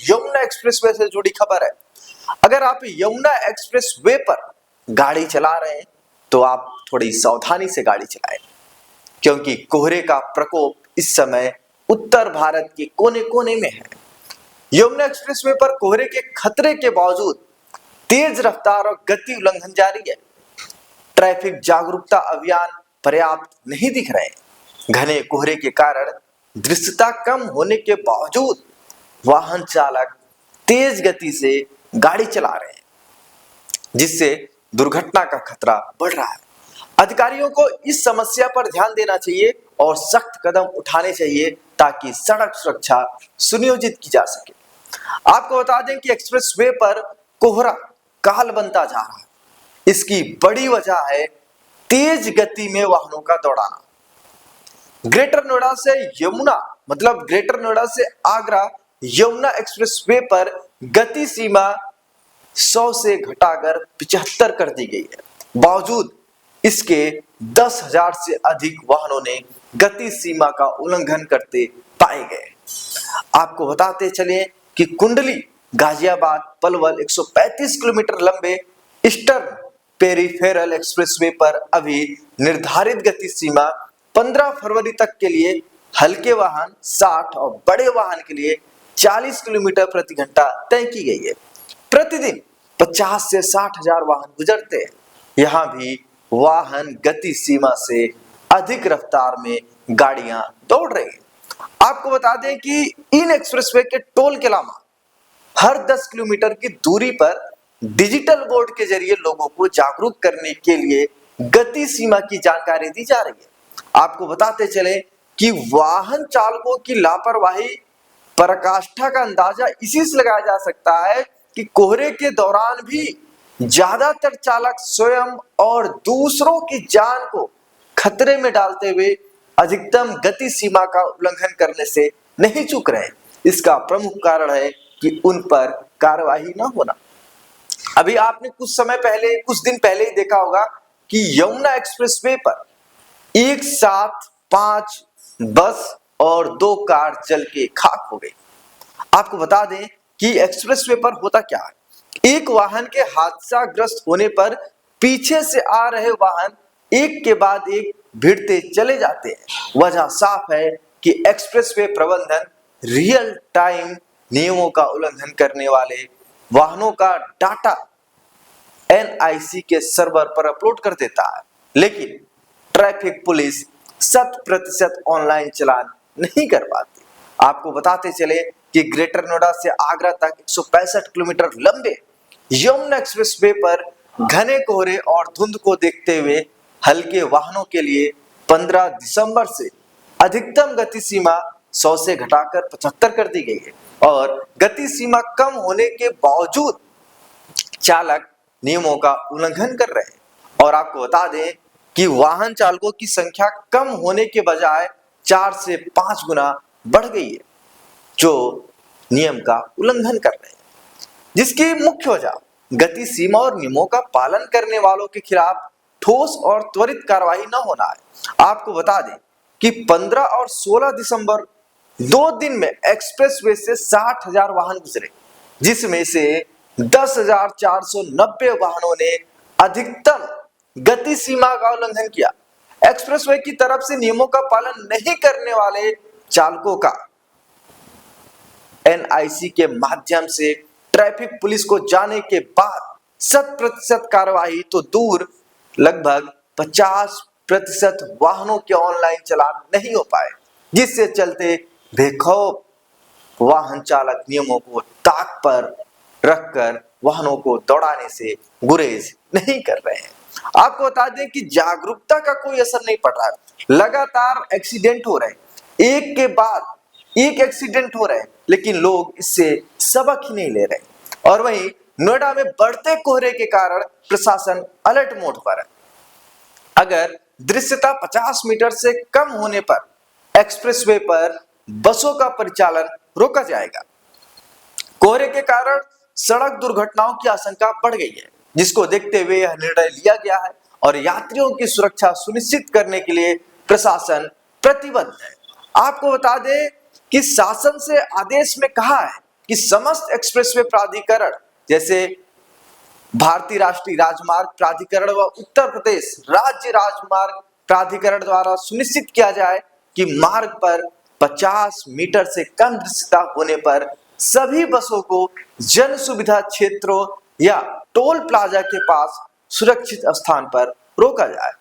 Yamuna expressway से जुड़ी खबर है। अगर आप यमुना एक्सप्रेसवे पर गाड़ी चला रहे हैं तो आप थोड़ी सावधानी से गाड़ी चलाएं, क्योंकि कोहरे का प्रकोप इस समय उत्तर भारत के कोने कोने में है। यमुना एक्सप्रेसवे पर कोहरे के खतरे के बावजूद तेज रफ्तार और गति उल्लंघन जारी है। ट्रैफिक जागरूकता अभियान पर्याप्त नहीं दिख रहे। घने कोहरे के कारण दृश्यता कम होने के बावजूद वाहन चालक तेज गति से गाड़ी चला रहे हैं, जिससे दुर्घटना का खतरा बढ़ रहा है। अधिकारियों को इस समस्या पर ध्यान देना चाहिए और सख्त कदम उठाने चाहिए ताकि सड़क सुरक्षा सुनियोजित की जा सके। आपको बता दें कि एक्सप्रेसवे पर कोहरा काल बनता जा रहा है। इसकी बड़ी वजह है तेज गति में वाहनों का दौड़ाना। ग्रेटर नोएडा से यमुना मतलब ग्रेटर नोएडा से आगरा यमुना एक्सप्रेसवे पर गति सीमा 100 से घटाकर 75 कर दी गई है। बावजूद इसके 10,000 से अधिक वाहनों ने गति सीमा का उल्लंघन करते पाए गए। आपको बताते चले कि कुंडली गाजियाबाद पलवल 135 किलोमीटर लंबे ईस्टर्न पेरिफेरल एक्सप्रेसवे पर अभी निर्धारित गति सीमा 15 फरवरी तक के लिए हल्के वाहन 60 और बड़े वाहन के लिए 40 किलोमीटर प्रति घंटा तय की गई है। प्रतिदिन 50 से 60,000 वाहन गुजरते हैं। यहाँ भी वाहन गति सीमा से अधिक रफ्तार में गाड़ियां दौड़ रही हैं। आपको बता दें कि इन एक्सप्रेसवे के टोल के अलावा हर 10 किलोमीटर की दूरी पर डिजिटल बोर्ड के जरिए लोगों को जागरूक करने के लिए गति सीमा की जानकारी दी जा रही है। आपको बताते चले कि वाहन चालकों की लापरवाही पराकाष्ठा का अंदाजा इसी से लगाया जा सकता है कि कोहरे के दौरान भी ज्यादातर चालक स्वयं और दूसरों की जान को खतरे में डालते हुए अधिकतम गति सीमा का उल्लंघन करने से नहीं चूक रहे। इसका प्रमुख कारण है कि उन पर कार्रवाई न होना। अभी आपने कुछ दिन पहले ही देखा होगा कि यमुना एक्सप्रेसवे पर एक साथ 5 बस और 2 कार जल के खाक हो गई। आपको बता दें कि एक्सप्रेसवे पर होता क्या है, एक वाहन के हादसाग्रस्त होने पर पीछे से आ रहे वाहन एक के बाद एक भिड़ते चले जाते हैं। वजह साफ है कि एक्सप्रेसवे प्रबंधन रियल टाइम नियमों का उल्लंघन करने वाले वाहनों का डाटा NIC के सर्वर पर अपलोड कर देता है, लेकिन ट्रैफिक पुलिस 100% ऑनलाइन चालान नहीं कर पाती। आपको बताते चले कि ग्रेटर नोएडा से आगरा तक 165 किलोमीटर लंबे यमुना एक्सप्रेसवे पर घने कोहरे और धुंध को देखते हुए हल्के वाहनों के लिए 15 दिसंबर से अधिकतम गति सीमा 100 से घटाकर 75 कर दी गई है और गति सीमा कम होने के बावजूद चालक नियमों का उल्लंघन कर रहे हैं। और आपको बता दें कि वाहन चालकों की संख्या कम होने के बजाय 4 से 5 गुना बढ़ गई है जो नियम का उल्लंघन कर रहे हैं, जिसकी मुख्य वजह गति सीमा और नियमों का पालन करने वालों के खिलाफ ठोस और त्वरित कार्रवाई न होना है। आपको बता दें कि 15 और 16 दिसंबर 2 दिन में एक्सप्रेसवे से 60,000 वाहन गुजरे, जिसमें से 10,490 वाहनों ने अधिकतम गति सीमा का उल्लंघन किया। एक्सप्रेसवे की तरफ से नियमों का पालन नहीं करने वाले चालकों का NIC के माध्यम से ट्रैफिक पुलिस को जाने के बाद 100% कार्रवाई तो दूर लगभग 50% वाहनों के ऑनलाइन चालान नहीं हो पाए, जिससे चलते बेखौफ वाहन चालक नियमों को ताक पर रखकर वाहनों को दौड़ाने से गुरेज नहीं कर रहे हैं। आपको बता दें कि जागरूकता का कोई असर नहीं पड़ रहा है। लगातार एक्सीडेंट हो रहे हैं, एक के बाद एक एक्सीडेंट हो रहे हैं, लेकिन लोग इससे सबक ही नहीं ले रहे। और वहीं नोएडा में बढ़ते कोहरे के कारण प्रशासन अलर्ट मोड पर है। अगर दृश्यता 50 मीटर से कम होने पर एक्सप्रेसवे पर बसों का परिचालन रोका जाएगा। कोहरे के कारण सड़क दुर्घटनाओं की आशंका बढ़ गई है, जिसको देखते हुए यह निर्णय लिया गया है और यात्रियों की सुरक्षा सुनिश्चित करने के लिए प्रशासन प्रतिबद्ध है। आपको बता दें कि शासन से आदेश में कहा है कि समस्त एक्सप्रेसवे प्राधिकरण जैसे भारतीय राष्ट्रीय राजमार्ग प्राधिकरण व उत्तर प्रदेश राज्य राजमार्ग प्राधिकरण द्वारा सुनिश्चित किया जाए कि मार्ग पर 50 मीटर से कम दृश्यता होने पर सभी बसों को जन सुविधा क्षेत्रों या टोल प्लाजा के पास सुरक्षित स्थान पर रोका जाए।